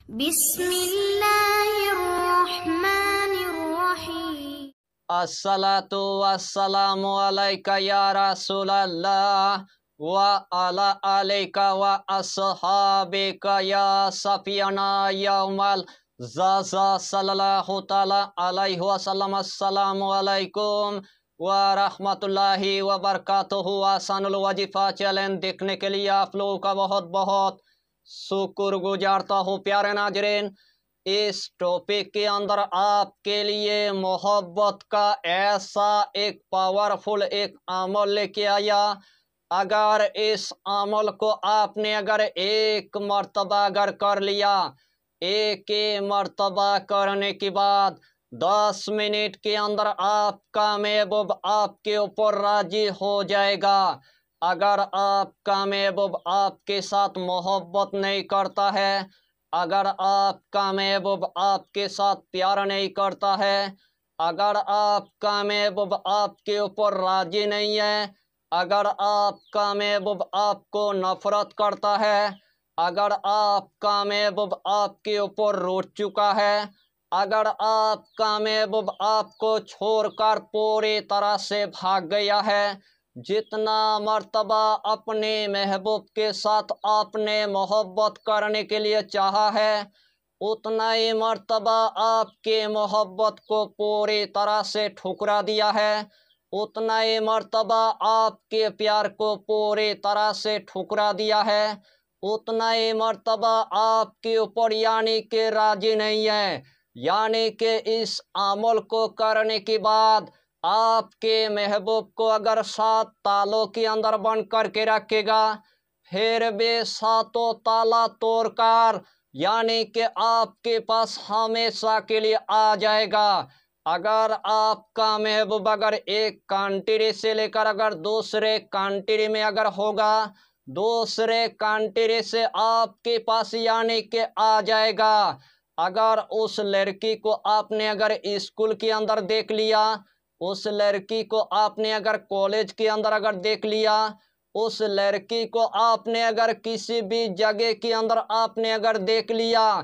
बिस्मिल्लाहिर्रहमानिर्रहीम। अस्सलातु वस्सलामु अलैका या रसूलल्लाह व अला अलैका व अस्हाबिका या सफियाना यौमल ज़ाज़ा सल्लल्लाहु तआला अलैहि वसल्लम। अस्सलामु अलैकुम व रहमतुल्लाहि व बरकातुहू। आसानुल वजीफा चैलेंज देखने के लिए आप लोगों का बहुत बहुत शुक्र गुजारता हूँ। प्यारे नाज़रीन, इस टॉपिक के अंदर आपके लिए मोहब्बत का ऐसा एक पावरफुल एक अमल लेके आया। अगर इस अमल को आपने अगर एक मर्तबा अगर कर लिया, एक मर्तबा करने के बाद 10 मिनट के अंदर आपका महबूब आपके ऊपर राजी हो जाएगा। अगर आपका महबूब आपके साथ मोहब्बत नहीं करता है, अगर आपका महबूब आपके साथ प्यार नहीं करता है, अगर आपका महबूब आपके ऊपर राजी नहीं है, अगर आपका महबूब आपको नफरत करता है, अगर आपका महबूब आपके ऊपर रूठ चुका है, अगर आपका महबूब आपको छोड़कर पूरी तरह से भाग गया है, जितना मर्तबा अपने महबूब के साथ आपने मोहब्बत करने के लिए चाहा है, उतना ही मर्तबा आपके मोहब्बत को पूरी तरह से ठुकरा दिया है, उतना ही मर्तबा आपके प्यार को पूरी तरह से ठुकरा दिया है, उतना ही मर्तबा आपके ऊपर यानी कि राजी नहीं है। यानी कि इस अमल को करने के बाद आपके महबूब को अगर 7 तालों के अंदर बंद करके रखेगा, फिर भी 7 ताला तोड़कर यानी कि आपके पास हमेशा के लिए आ जाएगा। अगर आपका महबूब अगर एक कंट्री से लेकर अगर दूसरे कंट्री में अगर होगा, दूसरे कंट्री से आपके पास यानी कि आ जाएगा। अगर उस लड़की को आपने अगर स्कूल के अंदर देख लिया, उस लड़की को आपने अगर कॉलेज के अंदर अगर देख लिया, उस लड़की को आपने अगर किसी भी जगह के अंदर आपने अगर देख लिया,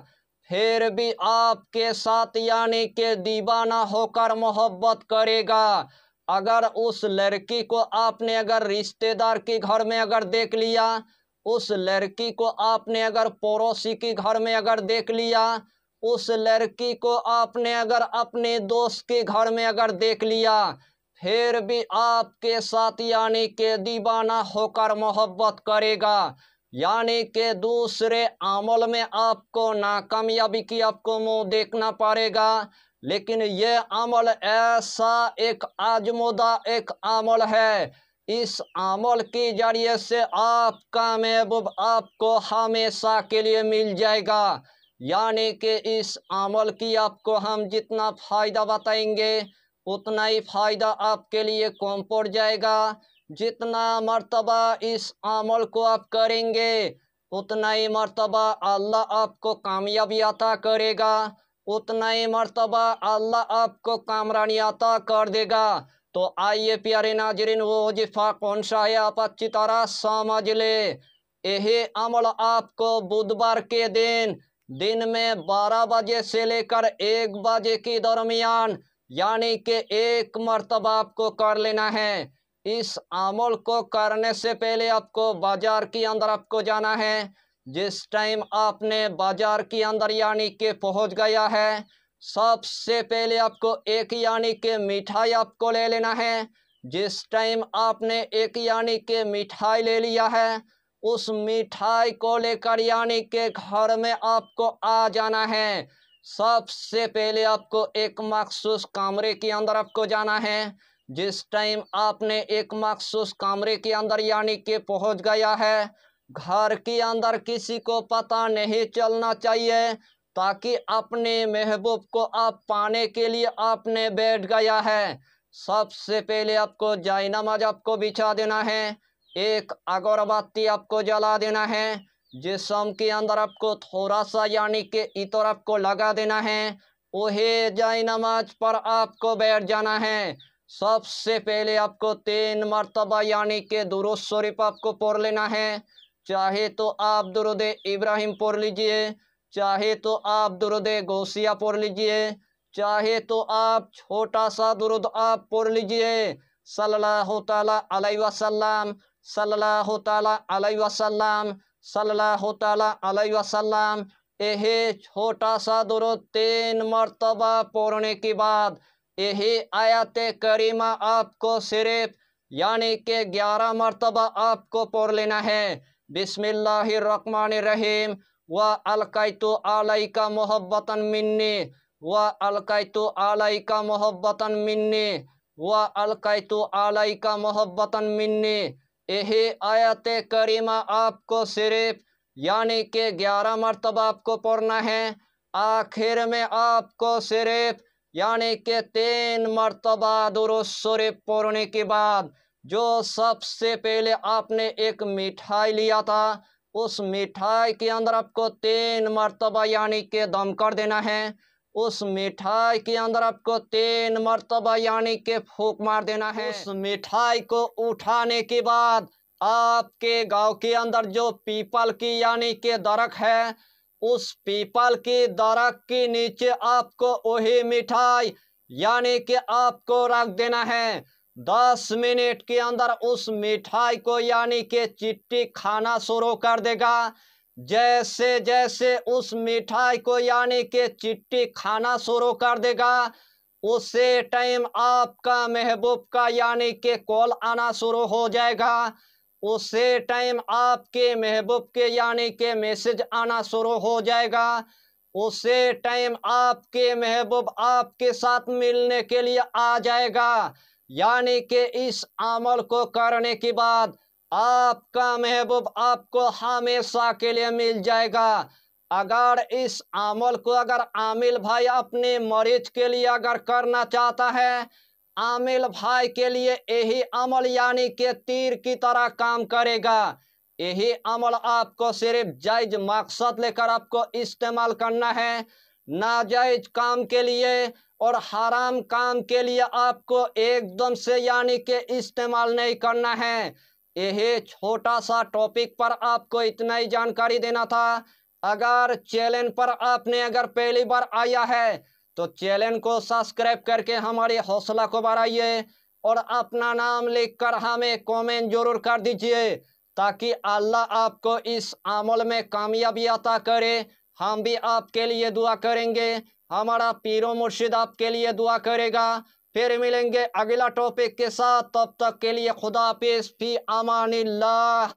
फिर भी आपके साथ यानी कि दीवाना होकर मोहब्बत करेगा। अगर उस लड़की को आपने अगर रिश्तेदार के घर में अगर देख लिया, उस लड़की को आपने अगर पड़ोसी के घर में अगर देख लिया, उस लड़की को आपने अगर अपने दोस्त के घर में अगर देख लिया, फिर भी आपके साथ यानी कि दीवाना होकर मोहब्बत करेगा। यानी कि दूसरे अमल में आपको नाकामयाबी की आपको मुंह देखना पड़ेगा, लेकिन यह अमल ऐसा एक आजमुदा एक अमल है। इस अमल के जरिए से आपका महबूब आपको हमेशा के लिए मिल जाएगा। यानी कि इस अमल की आपको हम जितना फ़ायदा बताएंगे, उतना ही फ़ायदा आपके लिए कम पड़ जाएगा। जितना मर्तबा इस अमल को आप करेंगे, उतना ही मर्तबा अल्लाह आपको कामयाबी अता करेगा, उतना ही मर्तबा अल्लाह आपको कामरानी अता कर देगा। तो आइए प्यारे नाज़रीन, वो वजीफ़ा कौन सा है आप अच्छी तरह समझ ले। यही अमल आपको बुधवार के दिन में 12 बजे से लेकर 1 बजे के दरमियान यानी कि एक मर्तबा आपको कर लेना है। इस अमल को करने से पहले आपको बाजार के अंदर आपको जाना है। जिस टाइम आपने बाजार के अंदर यानी कि पहुंच गया है, सबसे पहले आपको एक यानी कि मिठाई आपको ले लेना है। जिस टाइम आपने एक यानी कि मिठाई ले लिया है, उस मिठाई को लेकर यानी कि घर में आपको आ जाना है। सबसे पहले आपको एक मखसूस कमरे के अंदर आपको जाना है। जिस टाइम आपने एक मखसूस कमरे के अंदर यानी कि पहुंच गया है, घर के अंदर किसी को पता नहीं चलना चाहिए, ताकि अपने महबूब को आप पाने के लिए आपने बैठ गया है। सबसे पहले आपको जायनमाज आपको बिछा देना है, एक अगरबत्ती आपको जला देना है, जिस्म के अंदर आपको थोड़ा सा यानी कि इतर आपको लगा देना है, वही जायनमाज पर आपको बैठ जाना है। सबसे पहले आपको 3 मरतबा यानी कि दुरूद शरीफ आपको पढ़ लेना है। चाहे तो आप दुरूद इब्राहिम पढ़ लीजिए, चाहे तो आप दुरूद गौसिया पढ़ लीजिए, चाहे तो आप छोटा सा दुरूद आप पढ़ लीजिए, सल्लल्लाहु ताला अलैहि वसल्लम, सल्लल्लाहु ताला अलैहि वसल्लम, सल्लल्लाहु ताला अलैहि वसल्लम। यही छोटा सा दुरूद 3 मरतबा पढ़ने के बाद यही आयत करीमा आपको सिर्फ यानी कि 11 मरतबा आपको पढ़ लेना है। बिस्मिल्लाहिर्रहमानिर्रहीम। व अलकैतु अलैका मोहब्बतन मिन्नी, व अलकैतु अलैका मोहब्बतन मिन्नी, व अलकैतु अलैका मोहब्बतन मिन्नी। यही आयत करीमा आपको सिर्फ यानी कि 11 मरतबा आपको पढ़ना है। आखिर में आपको सिर्फ यानी कि 3 मरतबा दुरूद शरीफ पढ़ने के बाद जो सबसे पहले आपने एक मिठाई लिया था उस मिठाई के अंदर आपको 3 मरतबा यानी कि दम कर देना है। उस मिठाई के अंदर आपको 3 मरतबा यानी कि फूंक मार देना है। उस मिठाई को उठाने के बाद आपके गांव के अंदर जो पीपल की यानी कि दरख्त है, उस पीपल की दरख्त के नीचे आपको वही मिठाई यानी कि आपको रख देना है। 10 मिनट के अंदर उस मिठाई को यानी कि चिट्टी खाना शुरू कर देगा। जैसे जैसे उस मिठाई को यानी कि चिट्टी खाना शुरू कर देगा उसे टाइम आपका महबूब का यानी कि कॉल आना शुरू हो जाएगा। उसे टाइम आपके महबूब के यानी कि मैसेज आना शुरू हो जाएगा। उसे टाइम आपके महबूब आपके साथ मिलने के लिए आ जाएगा। यानी कि इस अमल को करने के बाद आपका महबूब आपको हमेशा के लिए मिल जाएगा। अगर इस अमल को अगर आमिल भाई अपने मरीज के लिए अगर करना चाहता है, आमिल भाई के लिए यही अमल यानी कि तीर की तरह काम करेगा। यही अमल आपको सिर्फ जायज मकसद लेकर आपको इस्तेमाल करना है। नाजायज काम के लिए और हराम काम के लिए आपको एकदम से यानी कि इस्तेमाल नहीं करना है। यही छोटा सा टॉपिक पर आपको इतना ही जानकारी देना था। अगर चैनल पर आपने अगर पहली बार आया है तो चैनल को सब्सक्राइब करके हमारी हौसला को बढ़ाइए और अपना नाम लिखकर हमें कमेंट जरूर कर दीजिए ताकि अल्लाह आपको इस अमल में कामयाबी अता करे। हम भी आपके लिए दुआ करेंगे, हमारा पीरो मुर्शिद आपके लिए दुआ करेगा। फिर मिलेंगे अगला टॉपिक के साथ, तब तक के लिए खुदा हाफिज़, फी अमानिल्लाह।